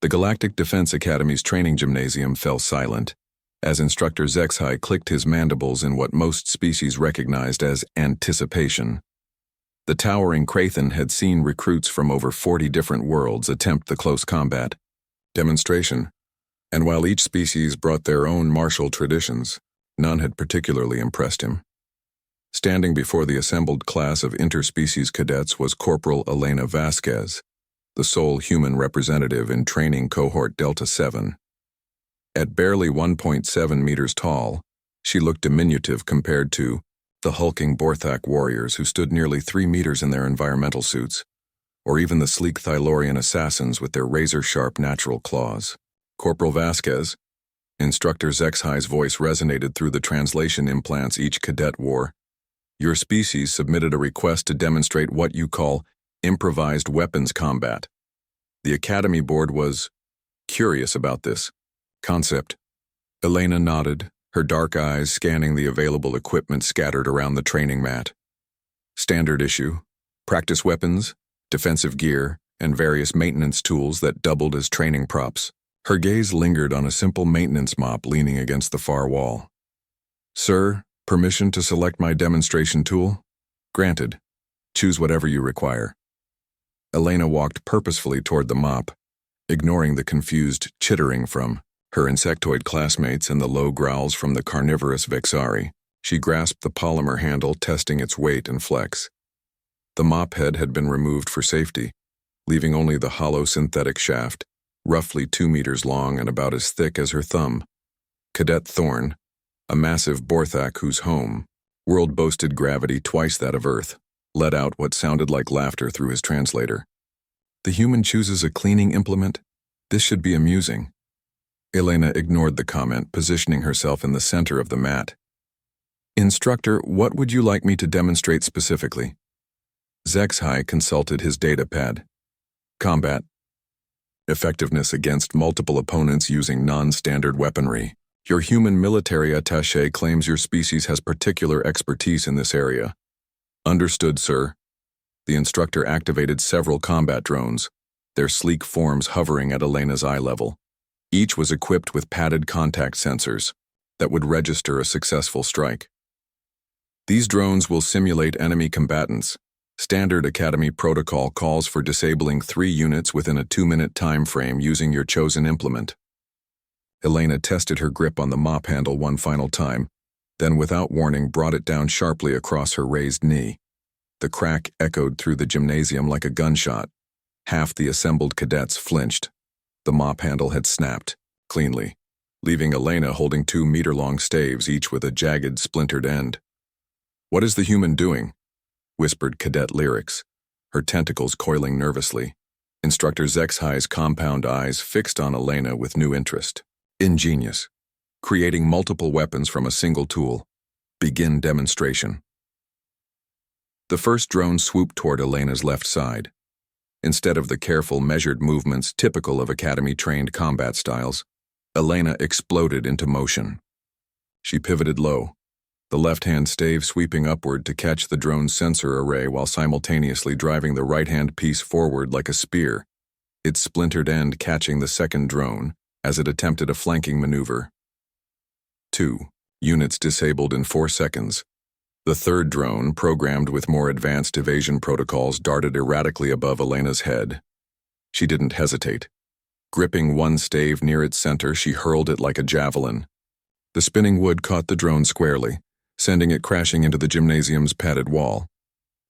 The Galactic Defense Academy's training gymnasium fell silent, as Instructor Zexhai clicked his mandibles in what most species recognized as anticipation. The towering Krathen had seen recruits from over 40 different worlds attempt the close combat demonstration, and while each species brought their own martial traditions, none had particularly impressed him. Standing before the assembled class of interspecies cadets was Corporal Elena Vasquez, the sole human representative in training cohort Delta 7. At barely 1.7 meters tall, she looked diminutive compared to the hulking Borthak warriors who stood nearly 3 meters in their environmental suits, or even the sleek Thylorian assassins with their razor-sharp natural claws. Corporal Vasquez, Instructor Zexhai's voice resonated through the translation implants each cadet wore. Your species submitted a request to demonstrate what you call improvised weapons combat. The Academy Board was curious about this concept. Elena nodded, her dark eyes scanning the available equipment scattered around the training mat. Standard issue, practice weapons, defensive gear, and various maintenance tools that doubled as training props. Her gaze lingered on a simple maintenance mop leaning against the far wall. Sir, permission to select my demonstration tool? Granted. Choose whatever you require. Elena walked purposefully toward the mop, ignoring the confused chittering from her insectoid classmates and the low growls from the carnivorous Vexari. She grasped the polymer handle, testing its weight and flex. The mop head had been removed for safety, leaving only the hollow synthetic shaft, roughly 2 meters long and about as thick as her thumb. Cadet Thorn, a massive Borthak whose home world boasted gravity twice that of Earth, let out what sounded like laughter through his translator. The human chooses a cleaning implement? This should be amusing. Elena ignored the comment, positioning herself in the center of the mat. Instructor, what would you like me to demonstrate specifically? Zexhai consulted his data pad. Combat. Effectiveness against multiple opponents using non-standard weaponry. Your human military attaché claims your species has particular expertise in this area. Understood, sir. The instructor activated several combat drones, their sleek forms hovering at Elena's eye level. Each was equipped with padded contact sensors that would register a successful strike. These drones will simulate enemy combatants. Standard Academy protocol calls for disabling 3 units within a 2-minute time frame using your chosen implement. Elena tested her grip on the mop handle one final time, then without warning brought it down sharply across her raised knee. The crack echoed through the gymnasium like a gunshot. Half the assembled cadets flinched. The mop handle had snapped, cleanly, leaving Elena holding 2-meter-long staves, each with a jagged, splintered end. What is the human doing? Whispered Cadet Lyrics, her tentacles coiling nervously. Instructor Zexhai's compound eyes fixed on Elena with new interest. Ingenious. Creating multiple weapons from a single tool. Begin demonstration. The first drone swooped toward Elena's left side. Instead of the careful, measured movements typical of Academy-trained combat styles, Elena exploded into motion. She pivoted low, the left-hand stave sweeping upward to catch the drone's sensor array while simultaneously driving the right-hand piece forward like a spear, its splintered end catching the second drone as it attempted a flanking maneuver. 2 units disabled in 4 seconds. The third drone, programmed with more advanced evasion protocols, darted erratically above Elena's head. She didn't hesitate. Gripping one stave near its center, she hurled it like a javelin. The spinning wood caught the drone squarely, sending it crashing into the gymnasium's padded wall.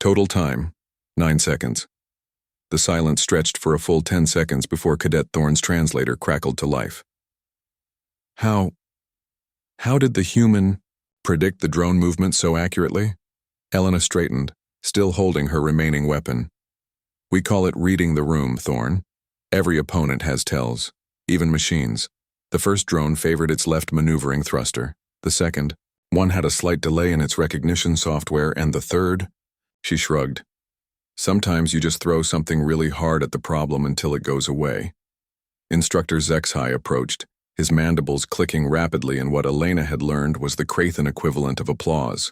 Total time, 9 seconds. The silence stretched for a full 10 seconds before Cadet Thorn's translator crackled to life. How did the human predict the drone movement so accurately? Elena straightened, still holding her remaining weapon. We call it reading the room, Thorn. Every opponent has tells, even machines. The first drone favored its left maneuvering thruster. The second, one had a slight delay in its recognition software, and the third, she shrugged. Sometimes you just throw something really hard at the problem until it goes away. Instructor Zexhai approached, his mandibles clicking rapidly in what Elena had learned was the Krathen equivalent of applause.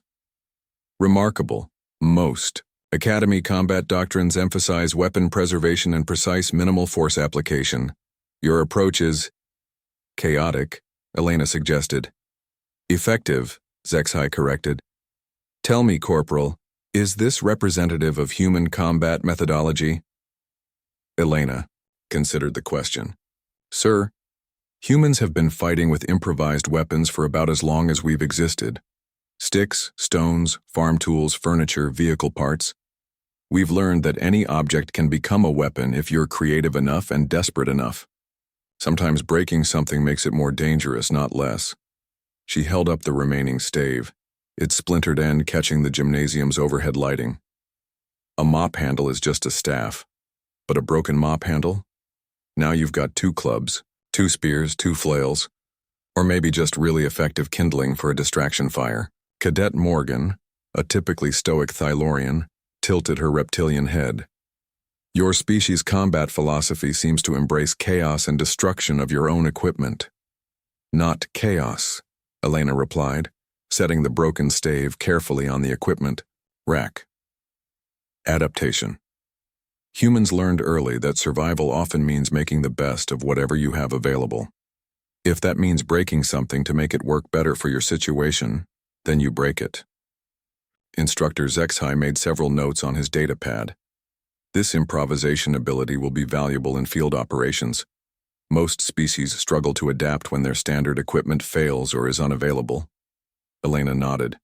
Remarkable. Most Academy combat doctrines emphasize weapon preservation and precise minimal force application. Your approach is chaotic, Elena suggested. Effective, Zexhai corrected. Tell me, Corporal, is this representative of human combat methodology? Elena considered the question. Sir, humans have been fighting with improvised weapons for about as long as we've existed. Sticks, stones, farm tools, furniture, vehicle parts. We've learned that any object can become a weapon if you're creative enough and desperate enough. Sometimes breaking something makes it more dangerous, not less. She held up the remaining stave, its splintered end catching the gymnasium's overhead lighting. A mop handle is just a staff, but a broken mop handle? Now you've got 2 clubs, 2 spears, 2 flails, or maybe just really effective kindling for a distraction fire. Cadet Morgan, a typically stoic Thylorian, tilted her reptilian head. Your species' combat philosophy seems to embrace chaos and destruction of your own equipment. Not chaos, Elena replied, setting the broken stave carefully on the equipment rack. Adaptation. Humans learned early that survival often means making the best of whatever you have available. If that means breaking something to make it work better for your situation, then you break it. Instructor Zexhai made several notes on his data pad. This improvisation ability will be valuable in field operations. Most species struggle to adapt when their standard equipment fails or is unavailable. Elena nodded.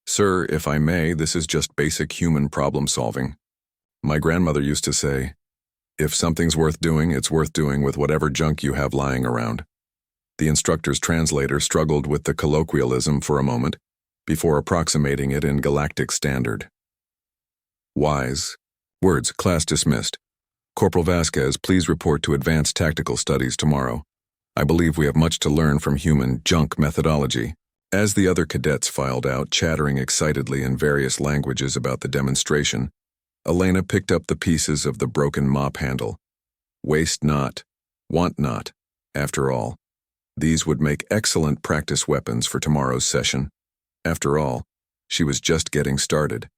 Sir, if I may, this is just basic human problem solving. My grandmother used to say, if something's worth doing, it's worth doing with whatever junk you have lying around. The instructor's translator struggled with the colloquialism for a moment, before approximating it in galactic standard. Wise. Words, class dismissed. Corporal Vasquez, please report to Advanced Tactical Studies tomorrow. I believe we have much to learn from human junk methodology. As the other cadets filed out, chattering excitedly in various languages about the demonstration, Elena picked up the pieces of the broken mop handle. Waste not, want not. After all, these would make excellent practice weapons for tomorrow's session. After all, she was just getting started.